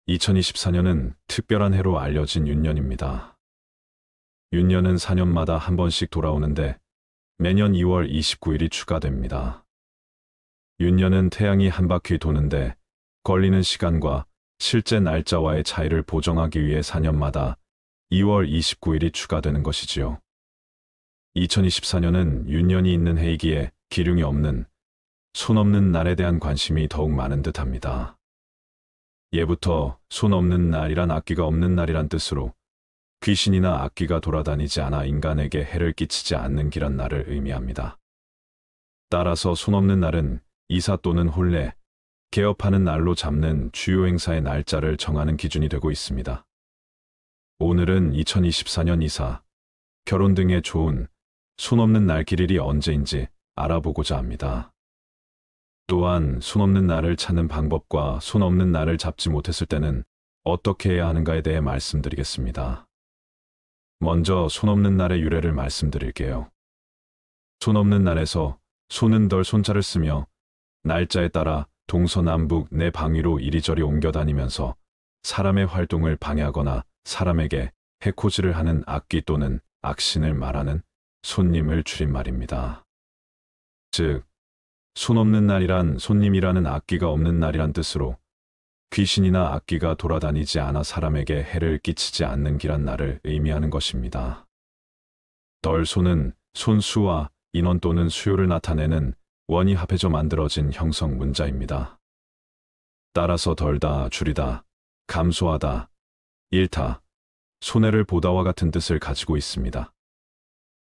2024년은 특별한 해로 알려진 윤년입니다. 윤년은 4년마다 한 번씩 돌아오는데 매년 2월 29일이 추가됩니다. 윤년은 태양이 한 바퀴 도는데 걸리는 시간과 실제 날짜와의 차이를 보정하기 위해 4년마다 2월 29일이 추가되는 것이지요. 2024년은 윤년이 있는 해이기에 기륭이 없는, 손 없는 날에 대한 관심이 더욱 많은 듯합니다. 예부터 손 없는 날이란 악귀가 없는 날이란 뜻으로 귀신이나 악귀가 돌아다니지 않아 인간에게 해를 끼치지 않는 기란 날을 의미합니다. 따라서 손 없는 날은 이사 또는 혼례, 개업하는 날로 잡는 주요 행사의 날짜를 정하는 기준이 되고 있습니다. 오늘은 2024년 이사, 결혼 등에 좋은 손 없는 날 길일이 언제인지 알아보고자 합니다. 또한 손 없는 날을 찾는 방법과 손 없는 날을 잡지 못했을 때는 어떻게 해야 하는가에 대해 말씀드리겠습니다. 먼저 손 없는 날의 유래를 말씀드릴게요. 손 없는 날에서 손은 덜 손자를 쓰며 날짜에 따라 동서남북 내 방위로 이리저리 옮겨 다니면서 사람의 활동을 방해하거나 사람에게 해코지를 하는 악귀 또는 악신을 말하는 손님을 줄임말입니다. 즉, 손 없는 날이란 손님이라는 악귀가 없는 날이란 뜻으로 귀신이나 악귀가 돌아다니지 않아 사람에게 해를 끼치지 않는 기란 날을 의미하는 것입니다. 덜 손은 손수와 인원 또는 수요를 나타내는 원이 합해져 만들어진 형성 문자입니다. 따라서 덜다, 줄이다, 감소하다, 잃다, 손해를 보다와 같은 뜻을 가지고 있습니다.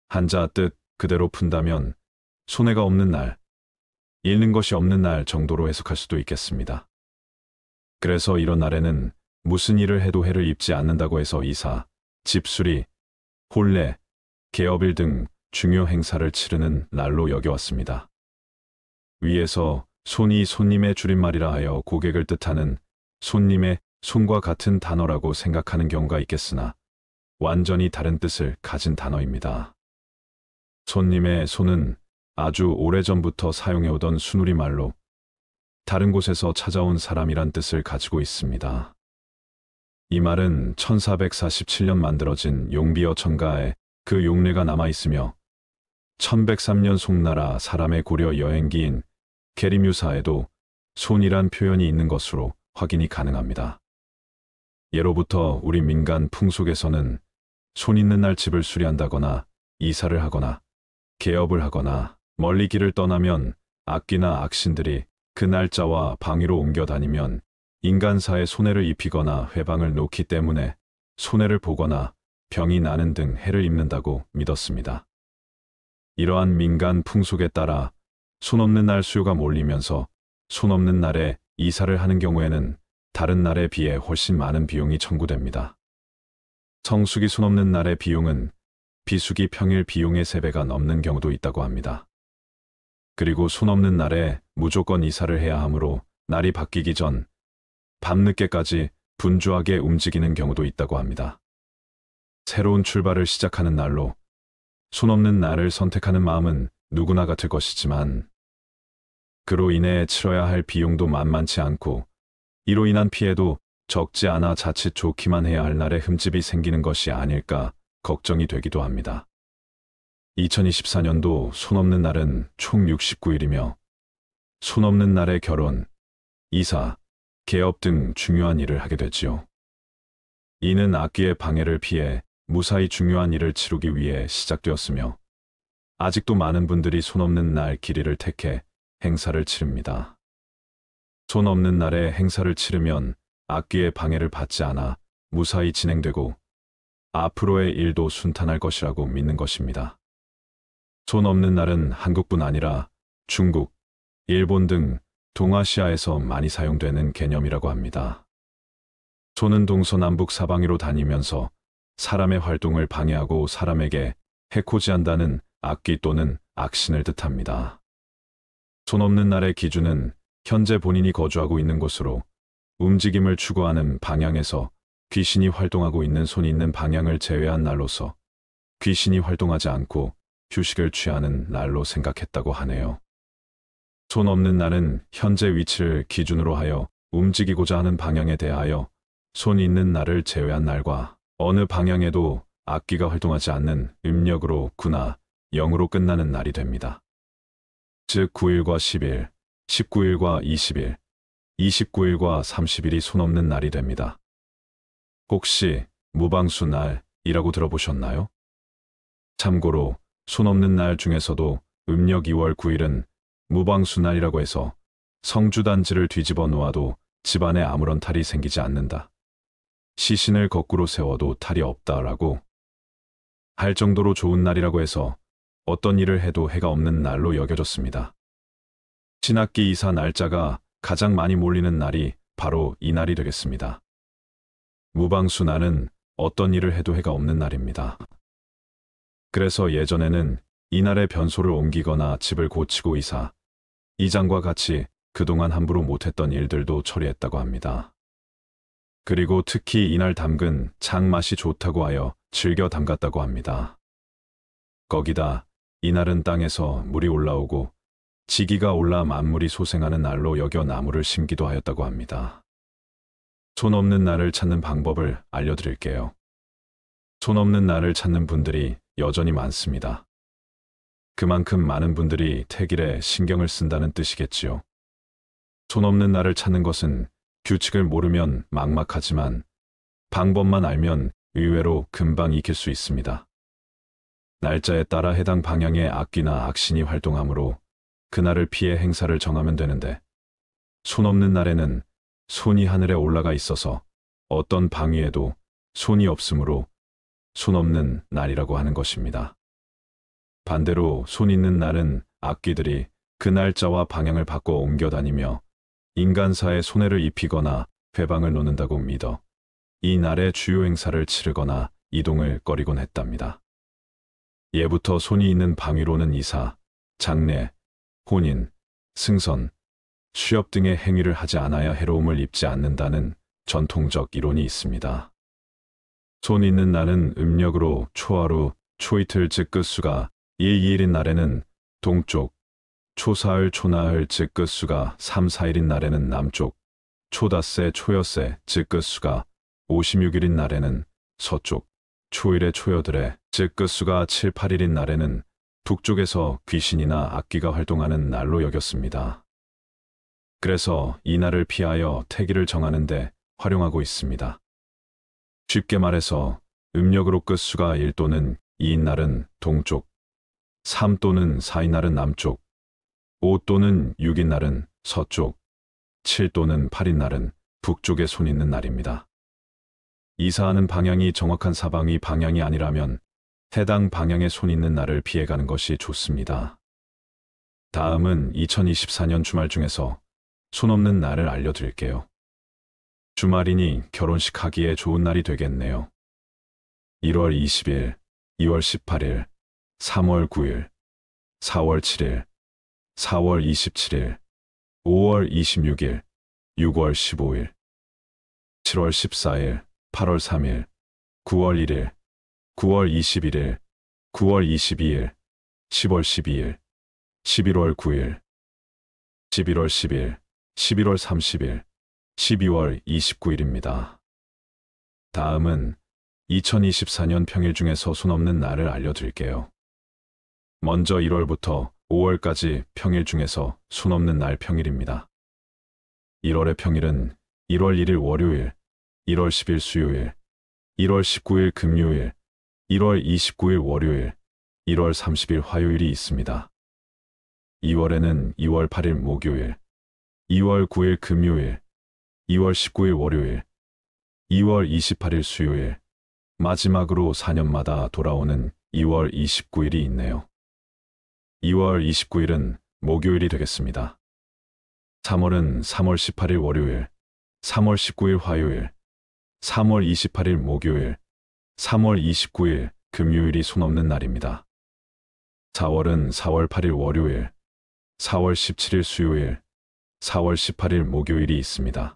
한자 뜻 그대로 푼다면 손해가 없는 날, 잃는 것이 없는 날 정도로 해석할 수도 있겠습니다. 그래서 이런 날에는 무슨 일을 해도 해를 입지 않는다고 해서 이사, 집수리, 혼례, 개업일 등 중요 행사를 치르는 날로 여겨왔습니다. 위에서 손이 손님의 줄임말이라 하여 고객을 뜻하는 손님의 손과 같은 단어라고 생각하는 경우가 있겠으나 완전히 다른 뜻을 가진 단어입니다. 손님의 손은 아주 오래전부터 사용해오던 순우리말로 다른 곳에서 찾아온 사람이란 뜻을 가지고 있습니다. 이 말은 1447년 만들어진 용비어 천가에 그 용례가 남아있으며 1103년 송나라 사람의 고려 여행기인 계리묘사에도 손이란 표현이 있는 것으로 확인이 가능합니다. 예로부터 우리 민간 풍속에서는 손 있는 날 집을 수리한다거나 이사를 하거나 개업을 하거나 멀리 길을 떠나면 악귀나 악신들이 그 날짜와 방위로 옮겨 다니면 인간사에 손해를 입히거나 회방을 놓기 때문에 손해를 보거나 병이 나는 등 해를 입는다고 믿었습니다. 이러한 민간 풍속에 따라 손 없는 날 수요가 몰리면서 손 없는 날에 이사를 하는 경우에는 다른 날에 비해 훨씬 많은 비용이 청구됩니다. 성수기 손 없는 날의 비용은 비수기 평일 비용의 3배가 넘는 경우도 있다고 합니다. 그리고 손 없는 날에 무조건 이사를 해야 하므로 날이 바뀌기 전 밤늦게까지 분주하게 움직이는 경우도 있다고 합니다. 새로운 출발을 시작하는 날로 손 없는 날을 선택하는 마음은 누구나 같을 것이지만 그로 인해 치러야 할 비용도 만만치 않고 이로 인한 피해도 적지 않아 자칫 좋기만 해야 할 날에 흠집이 생기는 것이 아닐까 걱정이 되기도 합니다. 2024년도 손 없는 날은 총 69일이며 손 없는 날에 결혼, 이사, 개업 등 중요한 일을 하게 되지요. 이는 악귀의 방해를 피해 무사히 중요한 일을 치르기 위해 시작되었으며 아직도 많은 분들이 손 없는 날 길이를 택해 행사를 치릅니다. 손 없는 날에 행사를 치르면 악귀의 방해를 받지 않아 무사히 진행되고 앞으로의 일도 순탄할 것이라고 믿는 것입니다. 손 없는 날은 한국뿐 아니라 중국, 일본 등 동아시아에서 많이 사용되는 개념이라고 합니다. 손은 동서남북 사방위로 다니면서 사람의 활동을 방해하고 사람에게 해코지한다는 악귀 또는 악신을 뜻합니다. 손 없는 날의 기준은 현재 본인이 거주하고 있는 곳으로 움직임을 추구하는 방향에서 귀신이 활동하고 있는 손이 있는 방향을 제외한 날로서 귀신이 활동하지 않고 휴식을 취하는 날로 생각했다고 하네요. 손 없는 날은 현재 위치를 기준으로 하여 움직이고자 하는 방향에 대하여 손이 있는 날을 제외한 날과 어느 방향에도 악기가 활동하지 않는 음력으로 9나 0으로 끝나는 날이 됩니다. 즉 9일과 10일, 19일과 20일, 29일과 30일이 손 없는 날이 됩니다. 혹시 무방수 날이라고 들어보셨나요? 참고로 손 없는 날 중에서도 음력 2월 9일은 무방수 날이라고 해서 성주단지를 뒤집어 놓아도 집안에 아무런 탈이 생기지 않는다. 시신을 거꾸로 세워도 탈이 없다라고 할 정도로 좋은 날이라고 해서 어떤 일을 해도 해가 없는 날로 여겨졌습니다. 신학기 이사 날짜가 가장 많이 몰리는 날이 바로 이 날이 되겠습니다. 무방수 날은 어떤 일을 해도 해가 없는 날입니다. 그래서 예전에는 이날에 변소를 옮기거나 집을 고치고 이장과 같이 그동안 함부로 못했던 일들도 처리했다고 합니다. 그리고 특히 이날 담근 장맛이 좋다고 하여 즐겨 담갔다고 합니다. 거기다 이날은 땅에서 물이 올라오고 지기가 올라 만물이 소생하는 날로 여겨 나무를 심기도 하였다고 합니다. 손 없는 날을 찾는 방법을 알려드릴게요. 손 없는 날을 찾는 분들이 여전히 많습니다. 그만큼 많은 분들이 태길에 신경을 쓴다는 뜻이겠지요. 손 없는 날을 찾는 것은 규칙을 모르면 막막하지만 방법만 알면 의외로 금방 익힐 수 있습니다. 날짜에 따라 해당 방향의 악귀나 악신이 활동하므로 그날을 피해 행사를 정하면 되는데 손 없는 날에는 손이 하늘에 올라가 있어서 어떤 방위에도 손이 없으므로 손 없는 날이라고 하는 것입니다. 반대로 손 있는 날은 악귀들이 그 날짜와 방향을 바꿔 옮겨 다니며 인간사에 손해를 입히거나 회방을 놓는다고 믿어 이 날에 주요 행사를 치르거나 이동을 꺼리곤 했답니다. 예부터 손이 있는 방위로는 이사, 장례, 혼인, 승선, 취업 등의 행위를 하지 않아야 해로움을 입지 않는다는 전통적 이론이 있습니다. 손 있는 날은 음력으로 초하루, 초이틀 즉 끝수가 2일인 날에는 동쪽, 초사흘, 초나흘 즉 끝수가 3, 4일인 날에는 남쪽, 초닷새, 초여새 즉 끝수가 56일인 날에는 서쪽, 초일의 초여들의 즉 끝수가 7, 8일인 날에는 북쪽에서 귀신이나 악귀가 활동하는 날로 여겼습니다. 그래서 이 날을 피하여 태기를 정하는 데 활용하고 있습니다. 쉽게 말해서 음력으로 끝수가 1 또는 2인 날은 동쪽, 3 또는 4인 날은 남쪽, 5 또는 6인 날은 서쪽, 7 또는 8인 날은 북쪽에 손 있는 날입니다. 이사하는 방향이 정확한 사방위 방향이 아니라면 해당 방향에 손 있는 날을 피해가는 것이 좋습니다. 다음은 2024년 주말 중에서 손 없는 날을 알려드릴게요. 주말이니 결혼식 하기에 좋은 날이 되겠네요. 1월 20일, 2월 18일, 3월 9일, 4월 7일, 4월 27일, 5월 26일, 6월 15일, 7월 14일, 8월 3일, 9월 1일, 9월 21일, 9월 22일, 10월 12일, 11월 9일, 11월 10일, 11월 30일, 12월 29일입니다. 다음은 2024년 평일 중에서 손 없는 날을 알려드릴게요. 먼저 1월부터 5월까지 평일 중에서 손 없는 날 평일입니다. 1월의 평일은 1월 1일 월요일, 1월 10일 수요일, 1월 19일 금요일, 1월 29일 월요일, 1월 30일 화요일이 있습니다. 2월에는 2월 8일 목요일, 2월 9일 금요일, 2월 19일 월요일, 2월 28일 수요일, 마지막으로 4년마다 돌아오는 2월 29일이 있네요. 2월 29일은 목요일이 되겠습니다. 3월은 3월 18일 월요일, 3월 19일 화요일, 3월 28일 목요일, 3월 29일 금요일이 손 없는 날입니다. 4월은 4월 8일 월요일, 4월 17일 수요일, 4월 18일 목요일이 있습니다.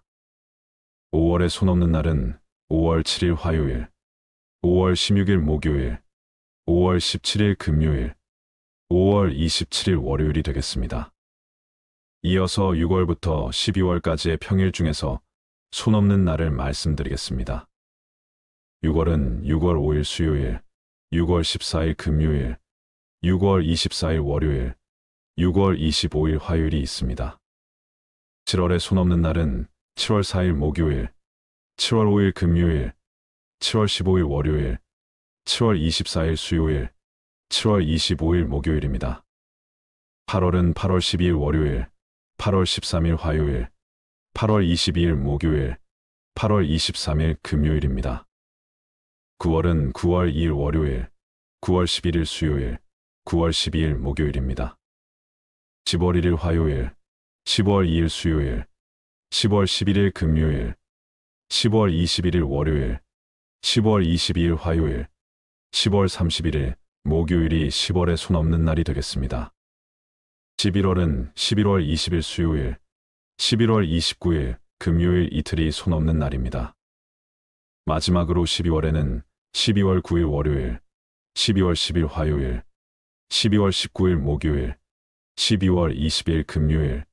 5월에 손 없는 날은 5월 7일 화요일, 5월 16일 목요일, 5월 17일 금요일, 5월 27일 월요일이 되겠습니다. 이어서 6월부터 12월까지의 평일 중에서 손 없는 날을 말씀드리겠습니다. 6월은 6월 5일 수요일, 6월 14일 금요일, 6월 24일 월요일, 6월 25일 화요일이 있습니다. 7월의 손 없는 날은 7월 4일 목요일, 7월 5일 금요일, 7월 15일 월요일, 7월 24일 수요일, 7월 25일 목요일입니다. 8월은 8월 12일 월요일, 8월 13일 화요일, 8월 22일 목요일, 8월 23일 금요일입니다. 9월은 9월 2일 월요일, 9월 11일 수요일, 9월 12일 목요일입니다. 10월 1일 화요일, 10월 2일 수요일, 10월 11일 금요일, 10월 21일 월요일, 10월 22일 화요일, 10월 31일 목요일이 10월의 손 없는 날이 되겠습니다. 11월은 11월 20일 수요일, 11월 29일 금요일 이틀이 손 없는 날입니다. 마지막으로 12월에는 12월 9일 월요일, 12월 10일 화요일, 12월 19일 목요일, 12월 20일 금요일,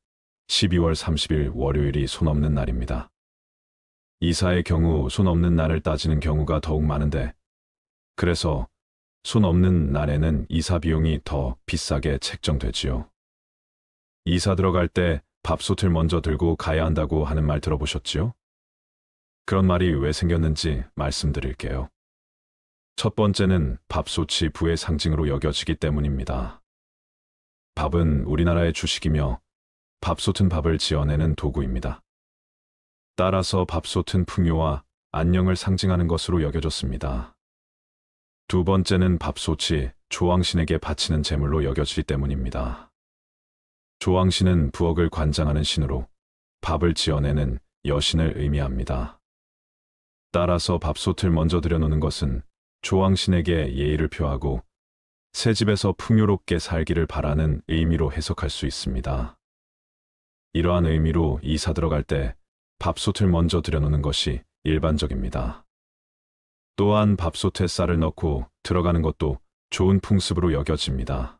12월 30일 월요일이 손 없는 날입니다. 이사의 경우 손 없는 날을 따지는 경우가 더욱 많은데, 그래서 손 없는 날에는 이사 비용이 더 비싸게 책정되지요. 이사 들어갈 때 밥솥을 먼저 들고 가야 한다고 하는 말 들어보셨지요? 그런 말이 왜 생겼는지 말씀드릴게요. 첫 번째는 밥솥이 부의 상징으로 여겨지기 때문입니다. 밥은 우리나라의 주식이며 밥솥은 밥을 지어내는 도구입니다. 따라서 밥솥은 풍요와 안녕을 상징하는 것으로 여겨졌습니다. 두 번째는 밥솥이 조왕신에게 바치는 제물로 여겨지기 때문입니다. 조왕신은 부엌을 관장하는 신으로 밥을 지어내는 여신을 의미합니다. 따라서 밥솥을 먼저 들여놓는 것은 조왕신에게 예의를 표하고 새 집에서 풍요롭게 살기를 바라는 의미로 해석할 수 있습니다. 이러한 의미로 이사 들어갈 때 밥솥을 먼저 들여놓는 것이 일반적입니다. 또한 밥솥에 쌀을 넣고 들어가는 것도 좋은 풍습으로 여겨집니다.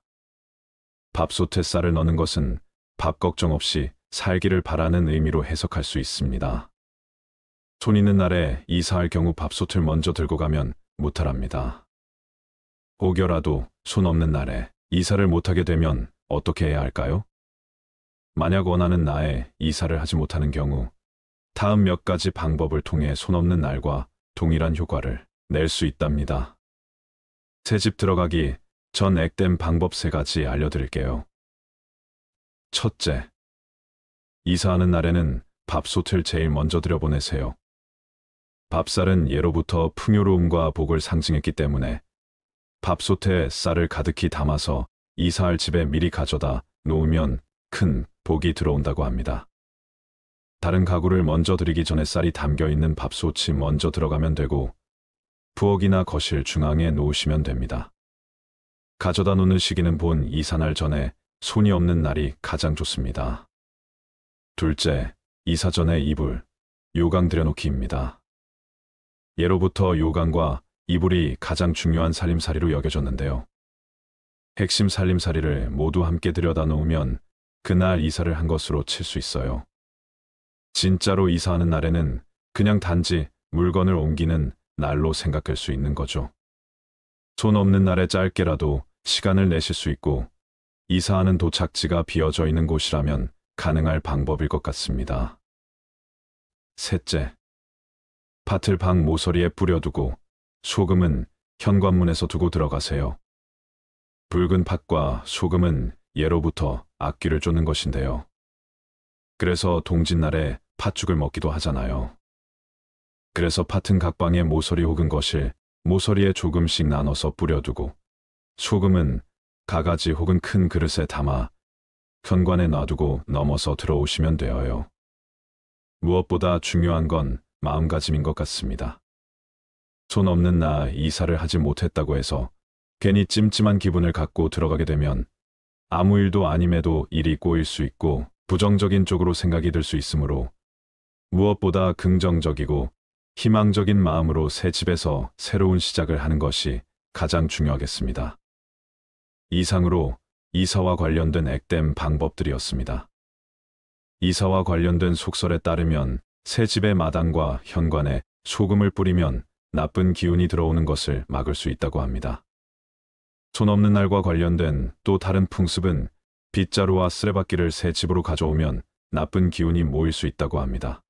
밥솥에 쌀을 넣는 것은 밥 걱정 없이 살기를 바라는 의미로 해석할 수 있습니다. 손 있는 날에 이사할 경우 밥솥을 먼저 들고 가면 무탈합니다. 혹여라도 손 없는 날에 이사를 못하게 되면 어떻게 해야 할까요? 만약 원하는 나에 이사를 하지 못하는 경우 다음 몇 가지 방법을 통해 손 없는 날과 동일한 효과를 낼 수 있답니다. 새집 들어가기 전 액땜 방법 3가지 알려드릴게요. 첫째, 이사하는 날에는 밥솥을 제일 먼저 들여보내세요. 밥쌀은 예로부터 풍요로움과 복을 상징했기 때문에 밥솥에 쌀을 가득히 담아서 이사할 집에 미리 가져다 놓으면 큰 복이 들어온다고 합니다. 다른 가구를 먼저 들이기 전에 쌀이 담겨있는 밥솥이 먼저 들어가면 되고 부엌이나 거실 중앙에 놓으시면 됩니다. 가져다 놓는 시기는 본 이사날 전에 손이 없는 날이 가장 좋습니다. 둘째, 이사 전에 이불, 요강 들여놓기입니다. 예로부터 요강과 이불이 가장 중요한 살림살이로 여겨졌는데요. 핵심 살림살이를 모두 함께 들여다 놓으면 그날 이사를 한 것으로 칠 수 있어요. 진짜로 이사하는 날에는 그냥 단지 물건을 옮기는 날로 생각할 수 있는 거죠. 손 없는 날에 짧게라도 시간을 내실 수 있고 이사하는 도착지가 비어져 있는 곳이라면 가능할 방법일 것 같습니다. 셋째, 팥을 방 모서리에 뿌려두고 소금은 현관문에서 두고 들어가세요. 붉은 팥과 소금은 예로부터 악귀를 쫓는 것인데요. 그래서 동짓날에 팥죽을 먹기도 하잖아요. 그래서 팥은 각 방의 모서리 혹은 거실, 모서리에 조금씩 나눠서 뿌려두고 소금은 가가지 혹은 큰 그릇에 담아 현관에 놔두고 넘어서 들어오시면 되어요. 무엇보다 중요한 건 마음가짐인 것 같습니다. 손 없는 나 이사를 하지 못했다고 해서 괜히 찜찜한 기분을 갖고 들어가게 되면 아무 일도 아님에도 일이 꼬일 수 있고 부정적인 쪽으로 생각이 들 수 있으므로 무엇보다 긍정적이고 희망적인 마음으로 새 집에서 새로운 시작을 하는 것이 가장 중요하겠습니다. 이상으로 이사와 관련된 액땜 방법들이었습니다. 이사와 관련된 속설에 따르면 새 집의 마당과 현관에 소금을 뿌리면 나쁜 기운이 들어오는 것을 막을 수 있다고 합니다. 손 없는 날과 관련된 또 다른 풍습은 빗자루와 쓰레받기를 새 집으로 가져오면 나쁜 기운이 모일 수 있다고 합니다.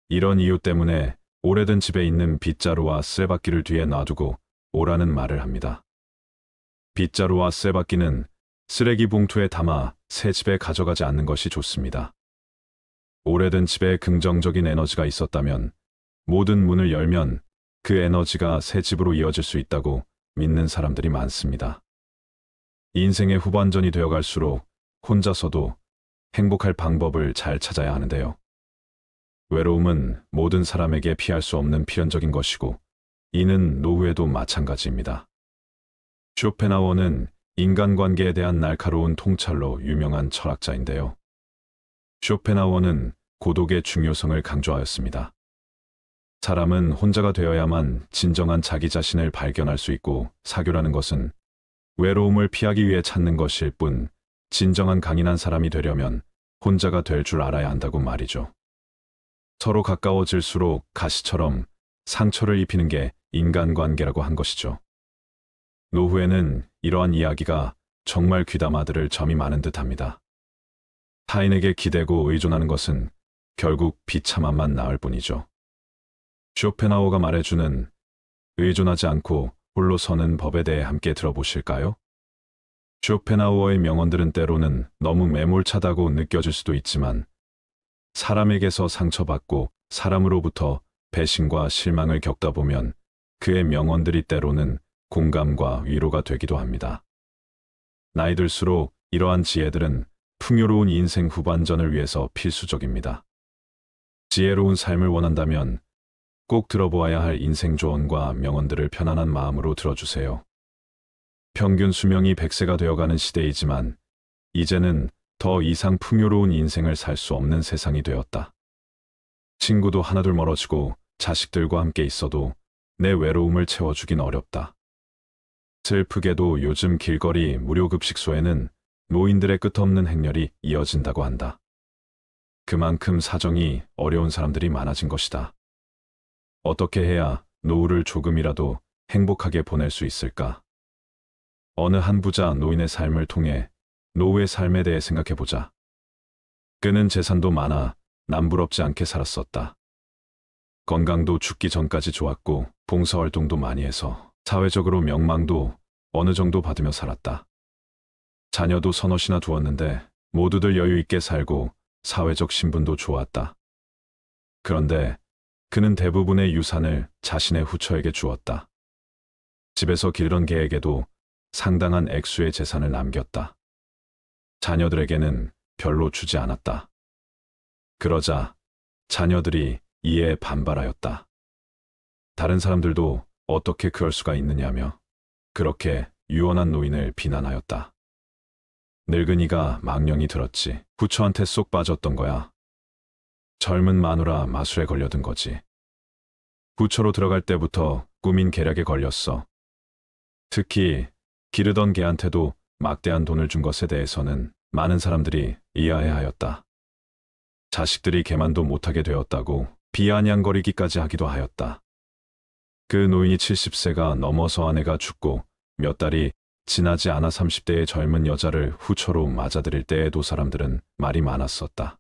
이런 이유 때문에 오래된 집에 있는 빗자루와 쓰레받기를 뒤에 놔두고 오라는 말을 합니다. 빗자루와 쓰레받기는 쓰레기 봉투에 담아 새 집에 가져가지 않는 것이 좋습니다. 오래된 집에 긍정적인 에너지가 있었다면 모든 문을 열면 그 에너지가 새 집으로 이어질 수 있다고 믿는 사람들이 많습니다. 인생의 후반전이 되어갈수록 혼자서도 행복할 방법을 잘 찾아야 하는데요. 외로움은 모든 사람에게 피할 수 없는 필연적인 것이고 이는 노후에도 마찬가지입니다. 쇼펜하우어는 인간관계에 대한 날카로운 통찰로 유명한 철학자인데요. 쇼펜하우어는 고독의 중요성을 강조하였습니다. 사람은 혼자가 되어야만 진정한 자기 자신을 발견할 수 있고 사교라는 것은 외로움을 피하기 위해 찾는 것일 뿐 진정한 강인한 사람이 되려면 혼자가 될 줄 알아야 한다고 말이죠. 서로 가까워질수록 가시처럼 상처를 입히는 게 인간관계라고 한 것이죠. 노후에는 이러한 이야기가 정말 귀담아 들을 점이 많은 듯합니다. 타인에게 기대고 의존하는 것은 결국 비참함만 낳을 뿐이죠. 쇼펜하우어가 말해주는 의존하지 않고 홀로 서는 법에 대해 함께 들어보실까요? 쇼펜하우어의 명언들은 때로는 너무 매몰차다고 느껴질 수도 있지만 사람에게서 상처받고 사람으로부터 배신과 실망을 겪다 보면 그의 명언들이 때로는 공감과 위로가 되기도 합니다. 나이 들수록 이러한 지혜들은 풍요로운 인생 후반전을 위해서 필수적입니다. 지혜로운 삶을 원한다면 꼭 들어보아야 할 인생 조언과 명언들을 편안한 마음으로 들어주세요. 평균 수명이 100세가 되어가는 시대이지만 이제는 더 이상 풍요로운 인생을 살 수 없는 세상이 되었다. 친구도 하나둘 멀어지고 자식들과 함께 있어도 내 외로움을 채워주긴 어렵다. 슬프게도 요즘 길거리 무료급식소에는 노인들의 끝없는 행렬이 이어진다고 한다. 그만큼 사정이 어려운 사람들이 많아진 것이다. 어떻게 해야 노후를 조금이라도 행복하게 보낼 수 있을까? 어느 한 부자 노인의 삶을 통해 노후의 삶에 대해 생각해보자. 그는 재산도 많아 남부럽지 않게 살았었다. 건강도 죽기 전까지 좋았고 봉사활동도 많이 해서 사회적으로 명망도 어느 정도 받으며 살았다. 자녀도 서너이나 두었는데 모두들 여유 있게 살고 사회적 신분도 좋았다. 그런데 그는 대부분의 유산을 자신의 후처에게 주었다. 집에서 기르던 개에게도 상당한 액수의 재산을 남겼다. 자녀들에게는 별로 주지 않았다. 그러자 자녀들이 이에 반발하였다. 다른 사람들도 어떻게 그럴 수가 있느냐며 그렇게 유언한 노인을 비난하였다. 늙은이가 망령이 들었지. 후처한테 쏙 빠졌던 거야. 젊은 마누라 마술에 걸려든 거지. 후처로 들어갈 때부터 꾸민 계략에 걸렸어. 특히 기르던 개한테도 막대한 돈을 준 것에 대해서는 많은 사람들이 이해하였다. 자식들이 개만도 못하게 되었다고 비아냥거리기까지 하기도 하였다. 그 노인이 70세가 넘어서 아내가 죽고 몇 달이 지나지 않아 30대의 젊은 여자를 후처로 맞아들일 때에도 사람들은 말이 많았었다.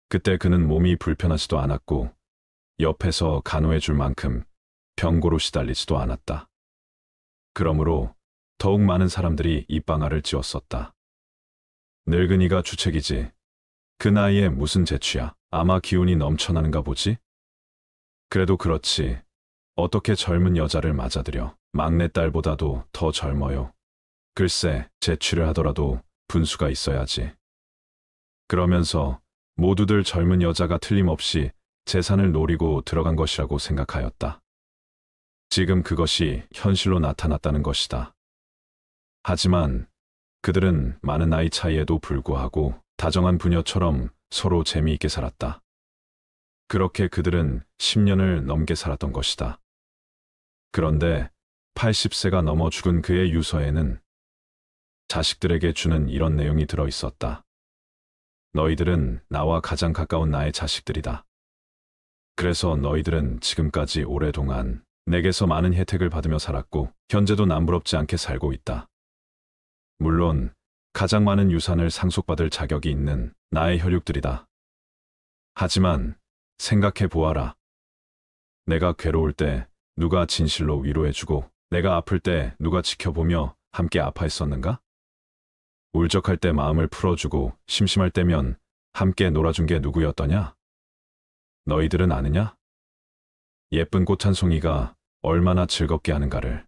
그때 그는 몸이 불편하지도 않았고 옆에서 간호해 줄 만큼 병고로 시달리지도 않았다. 그러므로 더욱 많은 사람들이 입방아를 찧었었다. 늙은이가 주책이지. 그 나이에 무슨 재취야. 아마 기운이 넘쳐나는가 보지? 그래도 그렇지. 어떻게 젊은 여자를 맞아들여. 막내딸보다도 더 젊어요. 글쎄, 재취를 하더라도 분수가 있어야지. 그러면서 모두들 젊은 여자가 틀림없이 재산을 노리고 들어간 것이라고 생각하였다. 지금 그것이 현실로 나타났다는 것이다. 하지만 그들은 많은 나이 차이에도 불구하고 다정한 부녀처럼 서로 재미있게 살았다. 그렇게 그들은 10년을 넘게 살았던 것이다. 그런데 80세가 넘어 죽은 그의 유서에는 자식들에게 주는 이런 내용이 들어 있었다. 너희들은 나와 가장 가까운 나의 자식들이다. 그래서 너희들은 지금까지 오랫동안 내게서 많은 혜택을 받으며 살았고, 현재도 남부럽지 않게 살고 있다. 물론, 가장 많은 유산을 상속받을 자격이 있는 나의 혈육들이다. 하지만, 생각해 보아라. 내가 괴로울 때 누가 진실로 위로해주고, 내가 아플 때 누가 지켜보며 함께 아파했었는가? 울적할 때 마음을 풀어주고, 심심할 때면 함께 놀아준 게 누구였더냐? 너희들은 아느냐? 예쁜 꽃 한 송이가 얼마나 즐겁게 하는가를.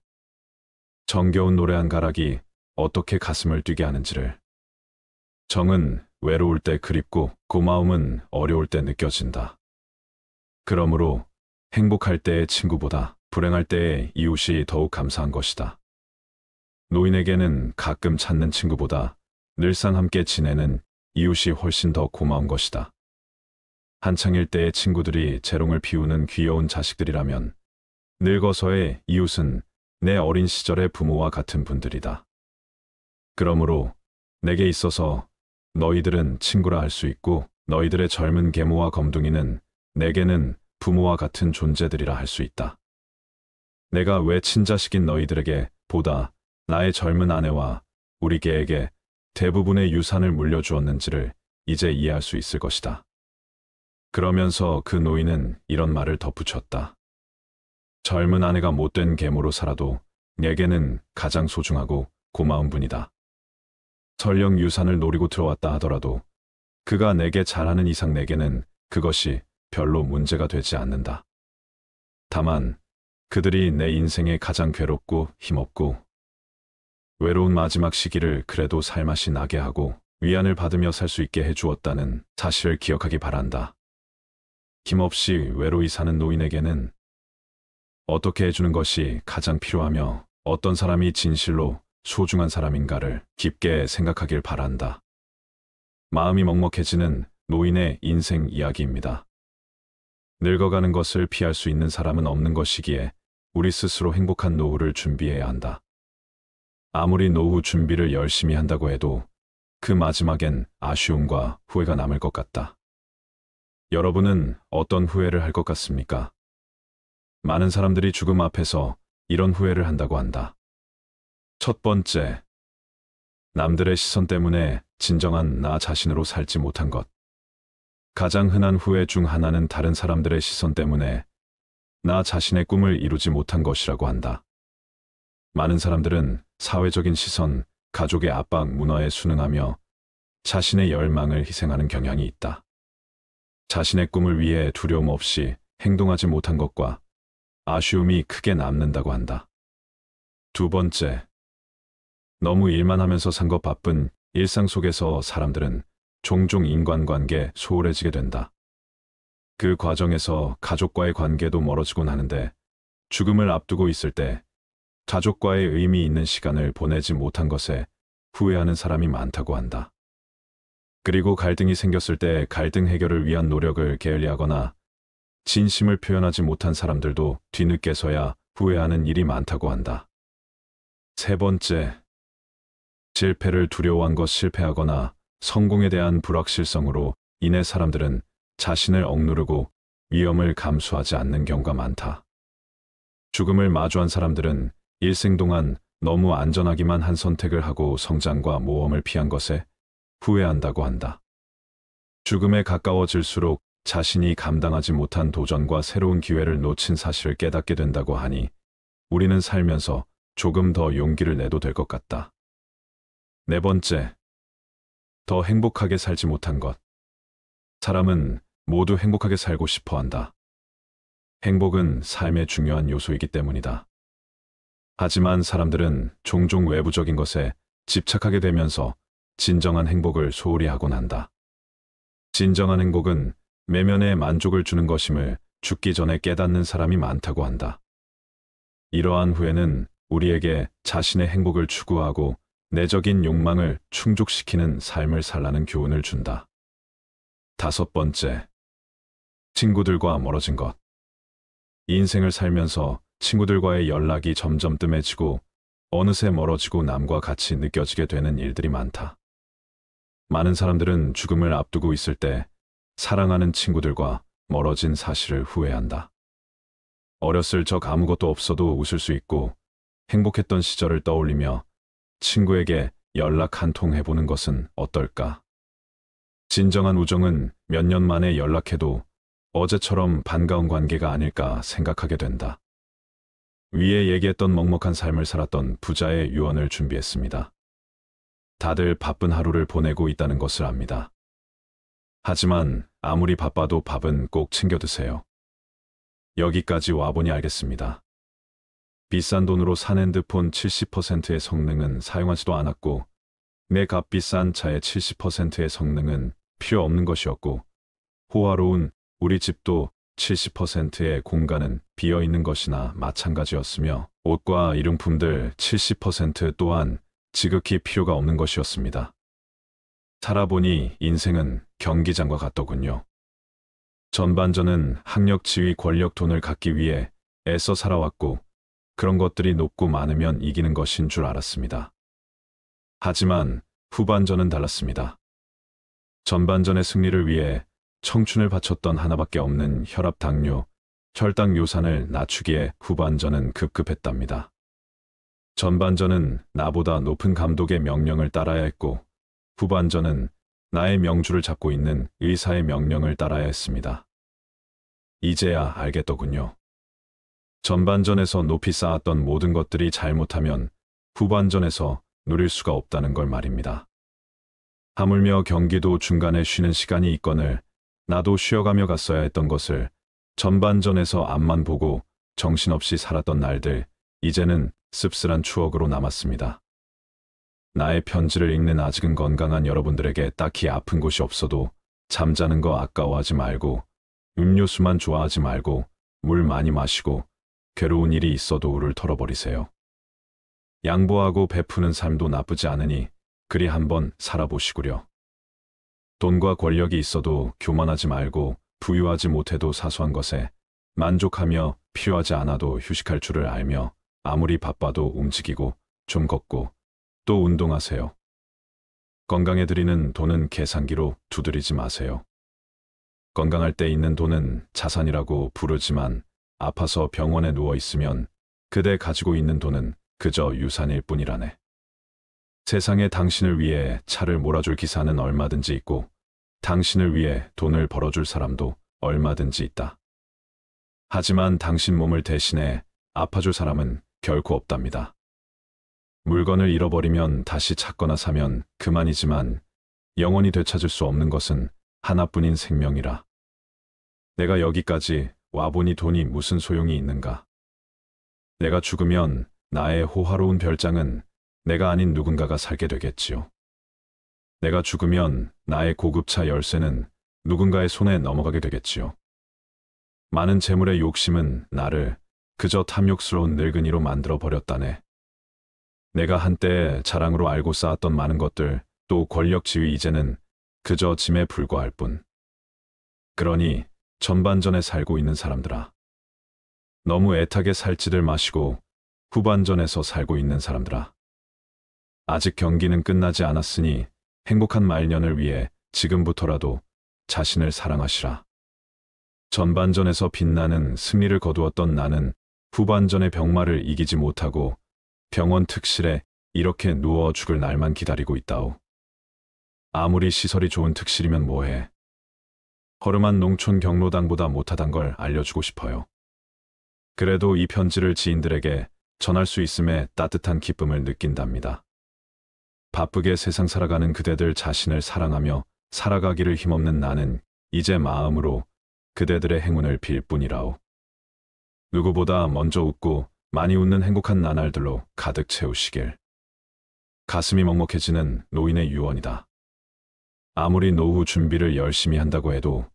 정겨운 노래 한 가락이 어떻게 가슴을 뛰게 하는지를. 정은 외로울 때 그립고 고마움은 어려울 때 느껴진다. 그러므로 행복할 때의 친구보다 불행할 때의 이웃이 더욱 감사한 것이다. 노인에게는 가끔 찾는 친구보다 늘상 함께 지내는 이웃이 훨씬 더 고마운 것이다. 한창일 때의 친구들이 재롱을 피우는 귀여운 자식들이라면 늙어서의 이웃은 내 어린 시절의 부모와 같은 분들이다. 그러므로 내게 있어서 너희들은 친구라 할 수 있고, 너희들의 젊은 계모와 검둥이는 내게는 부모와 같은 존재들이라 할 수 있다. 내가 왜 친자식인 너희들에게 보다 나의 젊은 아내와 우리 개에게 대부분의 유산을 물려주었는지를 이제 이해할 수 있을 것이다. 그러면서 그 노인은 이런 말을 덧붙였다. 젊은 아내가 못된 계모로 살아도 내게는 가장 소중하고 고마운 분이다. 설령 유산을 노리고 들어왔다 하더라도 그가 내게 잘하는 이상 내게는 그것이 별로 문제가 되지 않는다. 다만 그들이 내 인생에 가장 괴롭고 힘없고 외로운 마지막 시기를 그래도 살맛이 나게 하고 위안을 받으며 살 수 있게 해주었다는 사실을 기억하기 바란다. 힘없이 외로이 사는 노인에게는 어떻게 해주는 것이 가장 필요하며 어떤 사람이 진실로 소중한 사람인가를 깊게 생각하길 바란다. 마음이 먹먹해지는 노인의 인생 이야기입니다. 늙어가는 것을 피할 수 있는 사람은 없는 것이기에 우리 스스로 행복한 노후를 준비해야 한다. 아무리 노후 준비를 열심히 한다고 해도 그 마지막엔 아쉬움과 후회가 남을 것 같다. 여러분은 어떤 후회를 할 것 같습니까? 많은 사람들이 죽음 앞에서 이런 후회를 한다고 한다. 첫 번째, 남들의 시선 때문에 진정한 나 자신으로 살지 못한 것. 가장 흔한 후회 중 하나는 다른 사람들의 시선 때문에 나 자신의 꿈을 이루지 못한 것이라고 한다. 많은 사람들은 사회적인 시선, 가족의 압박 문화에 순응하며 자신의 열망을 희생하는 경향이 있다. 자신의 꿈을 위해 두려움 없이 행동하지 못한 것과 아쉬움이 크게 남는다고 한다. 두 번째, 너무 일만 하면서 산 것 바쁜 일상 속에서 사람들은 종종 인간관계 소홀해지게 된다. 그 과정에서 가족과의 관계도 멀어지곤 하는데 죽음을 앞두고 있을 때 가족과의 의미 있는 시간을 보내지 못한 것에 후회하는 사람이 많다고 한다. 그리고 갈등이 생겼을 때 갈등 해결을 위한 노력을 게을리하거나 진심을 표현하지 못한 사람들도 뒤늦게서야 후회하는 일이 많다고 한다. 세 번째, 실패를 두려워한 것 실패하거나 성공에 대한 불확실성으로 인해 사람들은 자신을 억누르고 위험을 감수하지 않는 경우가 많다. 죽음을 마주한 사람들은 일생 동안 너무 안전하기만 한 선택을 하고 성장과 모험을 피한 것에 후회한다고 한다. 죽음에 가까워질수록 자신이 감당하지 못한 도전과 새로운 기회를 놓친 사실을 깨닫게 된다고 하니 우리는 살면서 조금 더 용기를 내도 될 것 같다. 네 번째, 더 행복하게 살지 못한 것. 사람은 모두 행복하게 살고 싶어 한다. 행복은 삶의 중요한 요소이기 때문이다. 하지만 사람들은 종종 외부적인 것에 집착하게 되면서 진정한 행복을 소홀히 하곤 한다. 진정한 행복은 내면의 만족을 주는 것임을 죽기 전에 깨닫는 사람이 많다고 한다. 이러한 후회는 우리에게 자신의 행복을 추구하고 내적인 욕망을 충족시키는 삶을 살라는 교훈을 준다. 다섯 번째, 친구들과 멀어진 것. 인생을 살면서 친구들과의 연락이 점점 뜸해지고 어느새 멀어지고 남과 같이 느껴지게 되는 일들이 많다. 많은 사람들은 죽음을 앞두고 있을 때 사랑하는 친구들과 멀어진 사실을 후회한다. 어렸을 적 아무것도 없어도 웃을 수 있고 행복했던 시절을 떠올리며 친구에게 연락 한 통 해보는 것은 어떨까? 진정한 우정은 몇 년 만에 연락해도 어제처럼 반가운 관계가 아닐까 생각하게 된다. 위에 얘기했던 먹먹한 삶을 살았던 부자의 유언을 준비했습니다. 다들 바쁜 하루를 보내고 있다는 것을 압니다. 하지만 아무리 바빠도 밥은 꼭 챙겨 드세요. 여기까지 와보니 알겠습니다. 비싼 돈으로 산 핸드폰 70%의 성능은 사용하지도 않았고 내 값비싼 차의 70%의 성능은 필요 없는 것이었고 호화로운 우리 집도 70%의 공간은 비어있는 것이나 마찬가지였으며 옷과 일용품들 70% 또한 지극히 필요가 없는 것이었습니다. 살아보니 인생은 경기장과 같더군요. 전반전은 학력, 지위, 권력, 돈을 갖기 위해 애써 살아왔고 그런 것들이 높고 많으면 이기는 것인 줄 알았습니다. 하지만 후반전은 달랐습니다. 전반전의 승리를 위해 청춘을 바쳤던 하나밖에 없는 혈압, 당뇨, 혈당 요산을 낮추기에 후반전은 급급했답니다. 전반전은 나보다 높은 감독의 명령을 따라야 했고 후반전은 나의 명주를 잡고 있는 의사의 명령을 따라야 했습니다. 이제야 알겠더군요. 전반전에서 높이 쌓았던 모든 것들이 잘못하면 후반전에서 누릴 수가 없다는 걸 말입니다. 하물며 경기도 중간에 쉬는 시간이 있거늘 나도 쉬어가며 갔어야 했던 것을 전반전에서 앞만 보고 정신없이 살았던 날들, 이제는 씁쓸한 추억으로 남았습니다. 나의 편지를 읽는 아직은 건강한 여러분들에게 딱히 아픈 곳이 없어도 잠자는 거 아까워하지 말고 음료수만 좋아하지 말고 물 많이 마시고 괴로운 일이 있어도 울을 털어버리세요. 양보하고 베푸는 삶도 나쁘지 않으니 그리 한번 살아보시구려. 돈과 권력이 있어도 교만하지 말고 부유하지 못해도 사소한 것에 만족하며 필요하지 않아도 휴식할 줄을 알며 아무리 바빠도 움직이고 좀 걷고 또 운동하세요. 건강에 들이는 돈은 계산기로 두드리지 마세요. 건강할 때 있는 돈은 자산이라고 부르지만 아파서 병원에 누워 있으면 그대 가지고 있는 돈은 그저 유산일 뿐이라네. 세상에 당신을 위해 차를 몰아줄 기사는 얼마든지 있고 당신을 위해 돈을 벌어줄 사람도 얼마든지 있다. 하지만 당신 몸을 대신해 아파줄 사람은 결코 없답니다. 물건을 잃어버리면 다시 찾거나 사면 그만이지만 영원히 되찾을 수 없는 것은 하나뿐인 생명이라. 내가 여기까지 와보니 돈이 무슨 소용이 있는가. 내가 죽으면 나의 호화로운 별장은 내가 아닌 누군가가 살게 되겠지요. 내가 죽으면 나의 고급차 열쇠는 누군가의 손에 넘어가게 되겠지요. 많은 재물의 욕심은 나를 그저 탐욕스러운 늙은이로 만들어 버렸다네. 내가 한때 자랑으로 알고 쌓았던 많은 것들, 또 권력, 지위, 이제는 그저 짐에 불과할 뿐. 그러니 전반전에 살고 있는 사람들아, 너무 애타게 살지들 마시고 후반전에서 살고 있는 사람들아, 아직 경기는 끝나지 않았으니 행복한 말년을 위해 지금부터라도 자신을 사랑하시라. 전반전에서 빛나는 승리를 거두었던 나는 후반전의 병마를 이기지 못하고 병원 특실에 이렇게 누워 죽을 날만 기다리고 있다오. 아무리 시설이 좋은 특실이면 뭐해. 허름한 농촌 경로당보다 못하단 걸 알려주고 싶어요. 그래도 이 편지를 지인들에게 전할 수 있음에 따뜻한 기쁨을 느낀답니다. 바쁘게 세상 살아가는 그대들 자신을 사랑하며 살아가기를 힘없는 나는 이제 마음으로 그대들의 행운을 빌 뿐이라오. 누구보다 먼저 웃고 많이 웃는 행복한 나날들로 가득 채우시길. 가슴이 먹먹해지는 노인의 유언이다. 아무리 노후 준비를 열심히 한다고 해도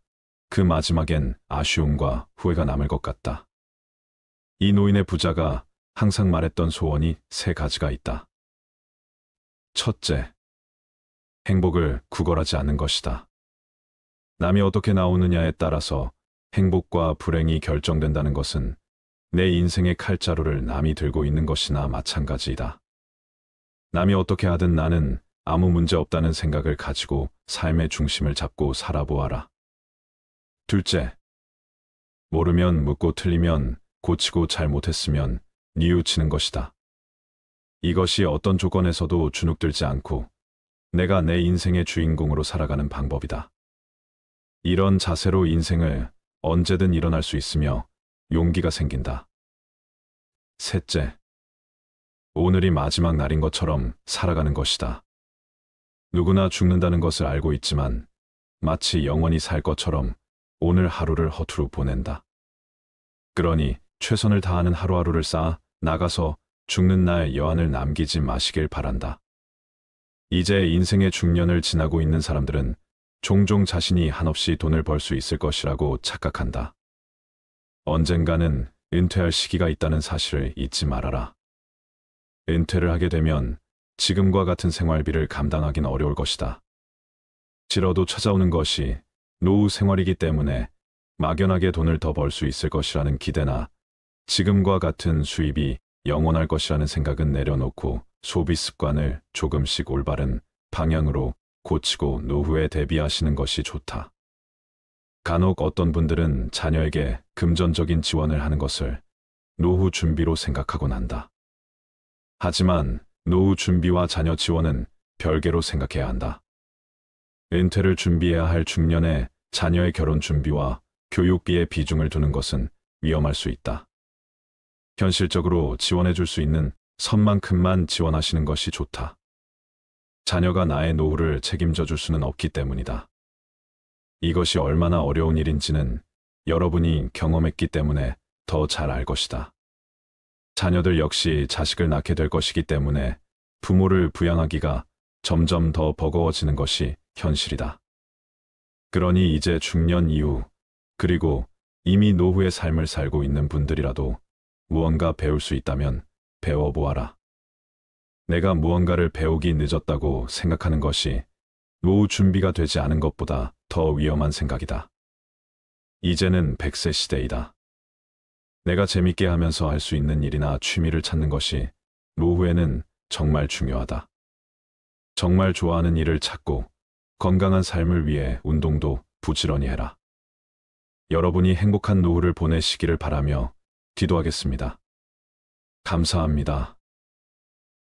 그 마지막엔 아쉬움과 후회가 남을 것 같다. 이 노인의 부자가 항상 말했던 소원이 3가지가 있다. 첫째, 행복을 구걸하지 않는 것이다. 남이 어떻게 나오느냐에 따라서 행복과 불행이 결정된다는 것은 내 인생의 칼자루를 남이 들고 있는 것이나 마찬가지이다. 남이 어떻게 하든 나는 아무 문제 없다는 생각을 가지고 삶의 중심을 잡고 살아보아라. 둘째, 모르면 묻고 틀리면 고치고 잘못했으면 뉘우치는 것이다. 이것이 어떤 조건에서도 주눅들지 않고 내가 내 인생의 주인공으로 살아가는 방법이다. 이런 자세로 인생을 언제든 일어날 수 있으며 용기가 생긴다. 셋째, 오늘이 마지막 날인 것처럼 살아가는 것이다. 누구나 죽는다는 것을 알고 있지만 마치 영원히 살 것처럼 오늘 하루를 허투루 보낸다. 그러니 최선을 다하는 하루하루를 쌓아 나가서 죽는 날 여한을 남기지 마시길 바란다. 이제 인생의 중년을 지나고 있는 사람들은 종종 자신이 한없이 돈을 벌 수 있을 것이라고 착각한다. 언젠가는 은퇴할 시기가 있다는 사실을 잊지 말아라. 은퇴를 하게 되면 지금과 같은 생활비를 감당하긴 어려울 것이다. 싫어도 찾아오는 것이 노후 생활이기 때문에 막연하게 돈을 더 벌 수 있을 것이라는 기대나 지금과 같은 수입이 영원할 것이라는 생각은 내려놓고 소비 습관을 조금씩 올바른 방향으로 고치고 노후에 대비하시는 것이 좋다. 간혹 어떤 분들은 자녀에게 금전적인 지원을 하는 것을 노후 준비로 생각하곤 한다. 하지만 노후 준비와 자녀 지원은 별개로 생각해야 한다. 은퇴를 준비해야 할 중년에 자녀의 결혼 준비와 교육비에 비중을 두는 것은 위험할 수 있다. 현실적으로 지원해 줄 수 있는 선만큼만 지원하시는 것이 좋다. 자녀가 나의 노후를 책임져 줄 수는 없기 때문이다. 이것이 얼마나 어려운 일인지는 여러분이 경험했기 때문에 더 잘 알 것이다. 자녀들 역시 자식을 낳게 될 것이기 때문에 부모를 부양하기가 점점 더 버거워지는 것이 현실이다. 그러니 이제 중년 이후, 그리고 이미 노후의 삶을 살고 있는 분들이라도 무언가 배울 수 있다면 배워보아라. 내가 무언가를 배우기 늦었다고 생각하는 것이 노후 준비가 되지 않은 것보다 더 위험한 생각이다. 이제는 100세 시대이다. 내가 재밌게 하면서 할 수 있는 일이나 취미를 찾는 것이 노후에는 정말 중요하다. 정말 좋아하는 일을 찾고 건강한 삶을 위해 운동도 부지런히 해라. 여러분이 행복한 노후를 보내시기를 바라며 기도하겠습니다. 감사합니다.